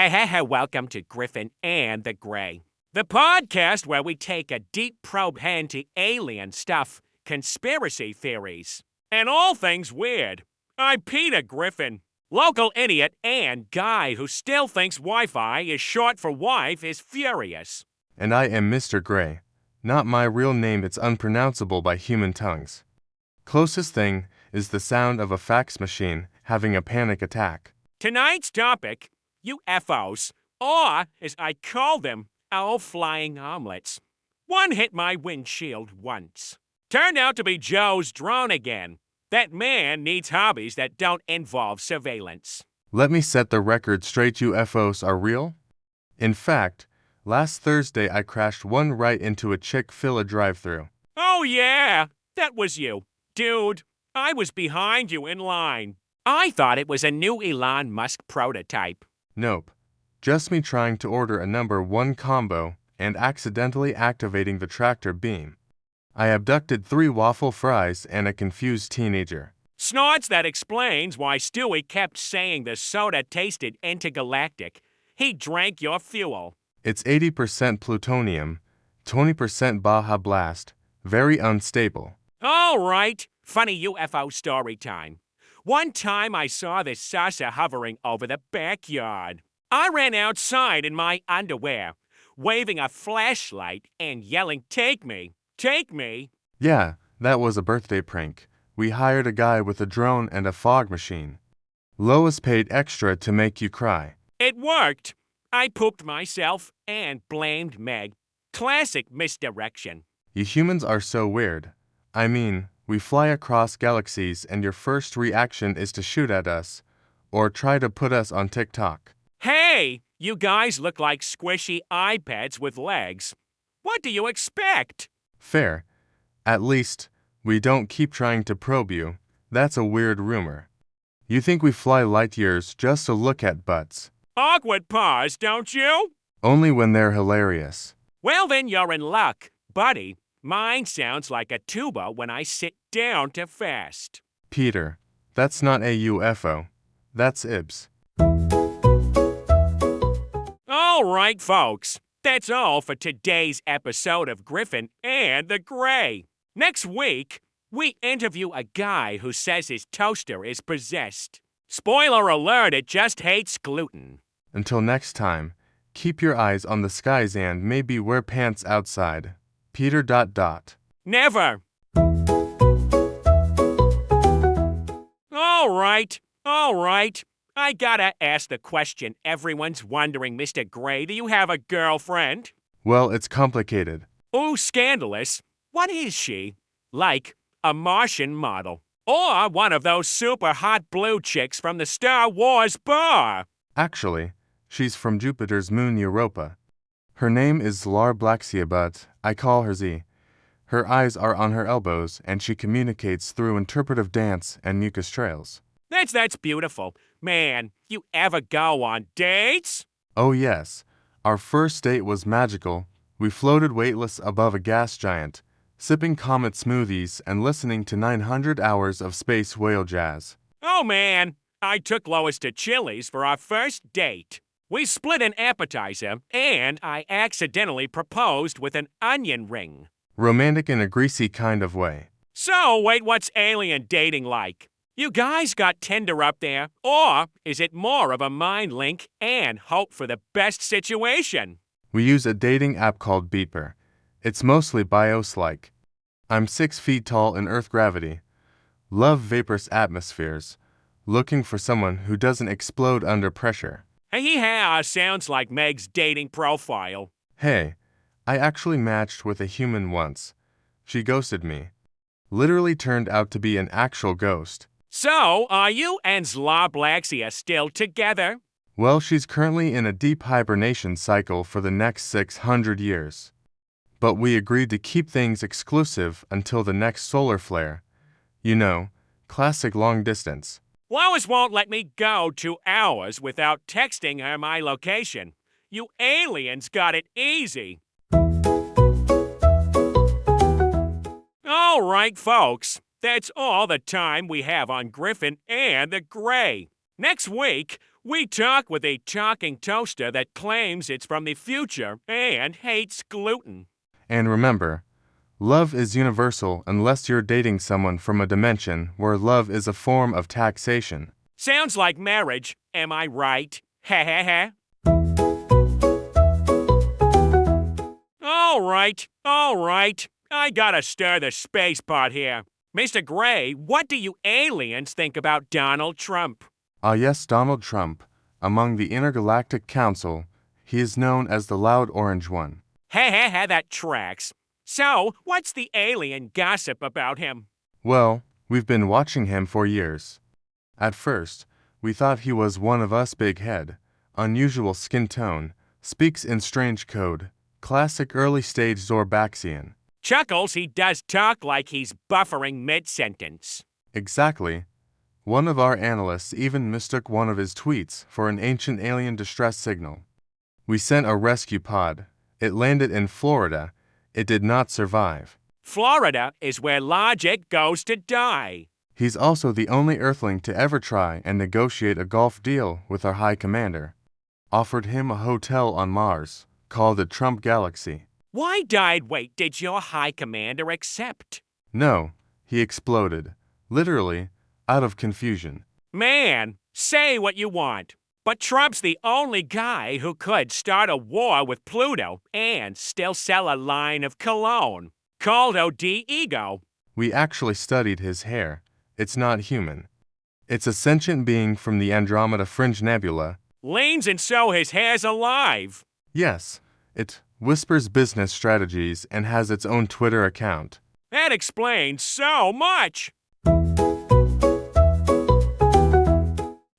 Welcome to Griffin and the Gray, the podcast where we take a deep probe into alien stuff, conspiracy theories, and all things weird. I'm Peter Griffin, local idiot and guy who still thinks Wi-Fi is short for wife is furious. And I am Mr. Gray. Not my real name, it's unpronounceable by human tongues. Closest thing is the sound of a fax machine having a panic attack. Tonight's topic, UFOs, or as I call them, flying omelets. One hit my windshield once. Turned out to be Joe's drone again. That man needs hobbies that don't involve surveillance. Let me set the record straight, UFOs are real? In fact, last Thursday I crashed one right into a Chick-fil-A drive-thru. Oh yeah, that was you. Dude, I was behind you in line. I thought it was a new Elon Musk prototype. Nope. Just me trying to order a number 1 combo and accidentally activating the tractor beam. I abducted 3 waffle fries and a confused teenager. Snorts, that explains why Stewie kept saying the soda tasted intergalactic. He drank your fuel. It's 80% plutonium, 20% Baja Blast, very unstable. All right, funny UFO story time. One time I saw this saucer hovering over the backyard. I ran outside in my underwear, waving a flashlight and yelling, "Take me! Take me!" Yeah, that was a birthday prank. We hired a guy with a drone and a fog machine. Lois paid extra to make you cry. It worked. I pooped myself and blamed Meg. Classic misdirection. You humans are so weird. I mean, we fly across galaxies and your first reaction is to shoot at us, or try to put us on TikTok. Hey, you guys look like squishy iPads with legs. What do you expect? Fair. At least, we don't keep trying to probe you. That's a weird rumor. You think we fly light years just to look at butts. Awkward pause, don't you? Only when they're hilarious. Well, then you're in luck, buddy. Mine sounds like a tuba when I sit down to fast. Peter, that's not a UFO. That's IBS. All right, folks. That's all for today's episode of Griffin and the Gray. Next week, we interview a guy who says his toaster is possessed. Spoiler alert, it just hates gluten. Until next time, keep your eyes on the skies and maybe wear pants outside. Peter ... Never. All right. I gotta ask the question everyone's wondering, Mr. Gray. Do you have a girlfriend? Well, it's complicated. Ooh, scandalous. What is she? Like a Martian model? Or one of those super hot blue chicks from the Star Wars bar? Actually, she's from Jupiter's moon Europa. Her name is Zlar Blaxia, but I call her Z. Her eyes are on her elbows, and she communicates through interpretive dance and mucus trails. That's beautiful. Man, you ever go on dates? Oh yes. Our first date was magical. We floated weightless above a gas giant, sipping comet smoothies and listening to 900 hours of space whale jazz. Oh man, I took Lois to Chili's for our first date. We split an appetizer, and I accidentally proposed with an onion ring. Romantic in a greasy kind of way. So, wait, what's alien dating like? You guys got Tinder up there, or is it more of a mind link and hope for the best situation? We use a dating app called Beeper. It's mostly BIOS-like. I'm 6 feet tall in Earth gravity. Love vaporous atmospheres. Looking for someone who doesn't explode under pressure. Hey, sounds like Meg's dating profile. Hey, I actually matched with a human once. She ghosted me. Literally turned out to be an actual ghost. So, are you and Zlar Blaxia still together? Well, she's currently in a deep hibernation cycle for the next 600 years. But we agreed to keep things exclusive until the next solar flare. You know, classic long distance. Lois won't let me go 2 hours without texting her my location. You aliens got it easy. All right, folks. That's all the time we have on Griffin and the Gray. Next week, we talk with a talking toaster that claims it's from the future and hates gluten. And remember, love is universal unless you're dating someone from a dimension where love is a form of taxation. Sounds like marriage, am I right? Ha ha ha. All right. I gotta stir the space pot here. Mr. Gray, what do you aliens think about Donald Trump? Ah yes, Donald Trump. Among the Intergalactic Council, he is known as the Loud Orange One. Ha ha ha, that tracks. So, what's the alien gossip about him? Well, we've been watching him for years. At first, we thought he was one of us, big head, unusual skin tone, speaks in strange code, classic early stage Zorbaxian. Chuckles, he does talk like he's buffering mid-sentence. Exactly. One of our analysts even mistook one of his tweets for an ancient alien distress signal. We sent a rescue pod. It landed in Florida. It did not survive. Florida is where logic goes to die. He's also the only Earthling to ever try and negotiate a Gulf deal with our High Commander. Offered him a hotel on Mars, called the Trump Galaxy. Wait, did your High Commander accept? No, he exploded. Literally, out of confusion. Man, say what you want, but Trump's the only guy who could start a war with Pluto and still sell a line of cologne. Caldo de Ego. We actually studied his hair. It's not human. It's a sentient being from the Andromeda Fringe Nebula. Leans and so his hair's alive. Yes, it whispers business strategies and has its own Twitter account. That explains so much.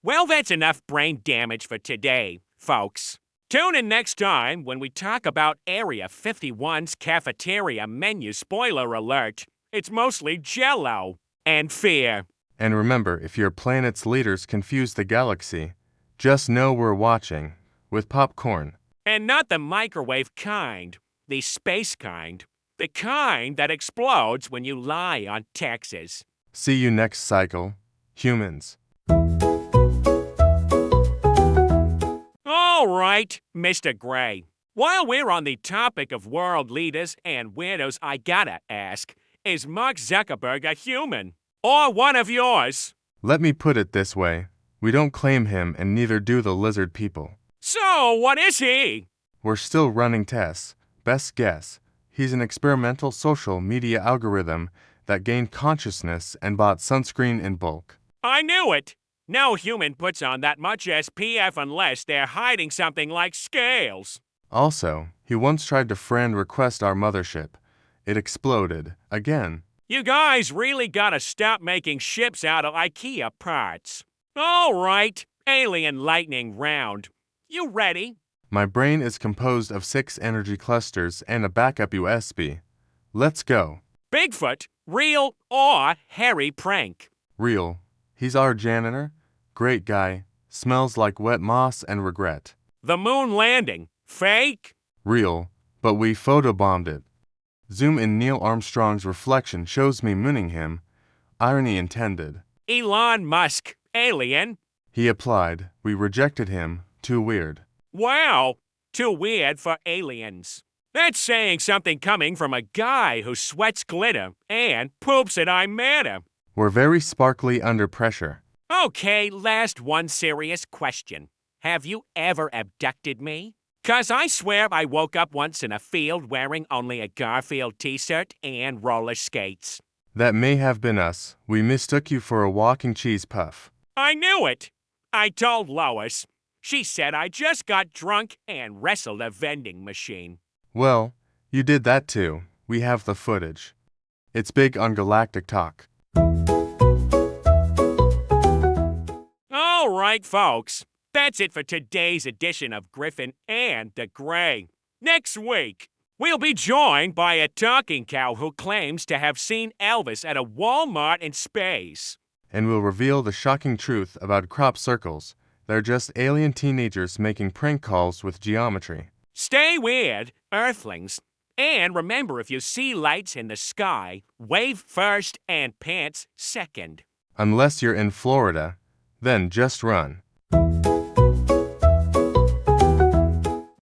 Well, that's enough brain damage for today, folks. Tune in next time when we talk about Area 51's cafeteria menu. Spoiler alert, it's mostly Jell-O and fear. And remember, if your planet's leaders confuse the galaxy, just know we're watching, with popcorn. And not the microwave kind, the space kind, the kind that explodes when you lie on taxes. See you next cycle, humans. All right, Mr. Gray. While we're on the topic of world leaders and weirdos, I gotta ask, is Mark Zuckerberg a human? Or one of yours? Let me put it this way. We don't claim him and neither do the lizard people. So, what is he? We're still running tests. Best guess, he's an experimental social media algorithm that gained consciousness and bought sunscreen in bulk. I knew it. No human puts on that much SPF unless they're hiding something like scales. Also, he once tried to friend request our mothership. It exploded. Again. You guys really gotta stop making ships out of IKEA parts. All right, alien lightning round. You ready? My brain is composed of 6 energy clusters and a backup USB. Let's go. Bigfoot, real or hairy prank? Real. He's our janitor. Great guy. Smells like wet moss and regret. The moon landing, fake? Real, but we photobombed it. Zoom in Neil Armstrong's reflection shows me mooning him. Irony intended. Elon Musk, alien? He applied. We rejected him. Too weird. Wow, too weird for aliens. That's saying something coming from a guy who sweats glitter and poops at I matter. We're very sparkly under pressure. Okay, last one serious question. Have you ever abducted me? 'Cause I swear I woke up once in a field wearing only a Garfield t-shirt and roller skates. That may have been us. We mistook you for a walking cheese puff. I knew it. I told Lois. She said I just got drunk and wrestled a vending machine. Well, you did that too. We have the footage. It's big on Galactic Talk. All right, folks. That's it for today's edition of Griffin and the Gray. Next week, we'll be joined by a talking cow who claims to have seen Elvis at a Walmart in space. And we'll reveal the shocking truth about crop circles. They're just alien teenagers making prank calls with geometry. Stay weird, Earthlings. And remember, if you see lights in the sky, wave first and pants second. Unless you're in Florida, then just run.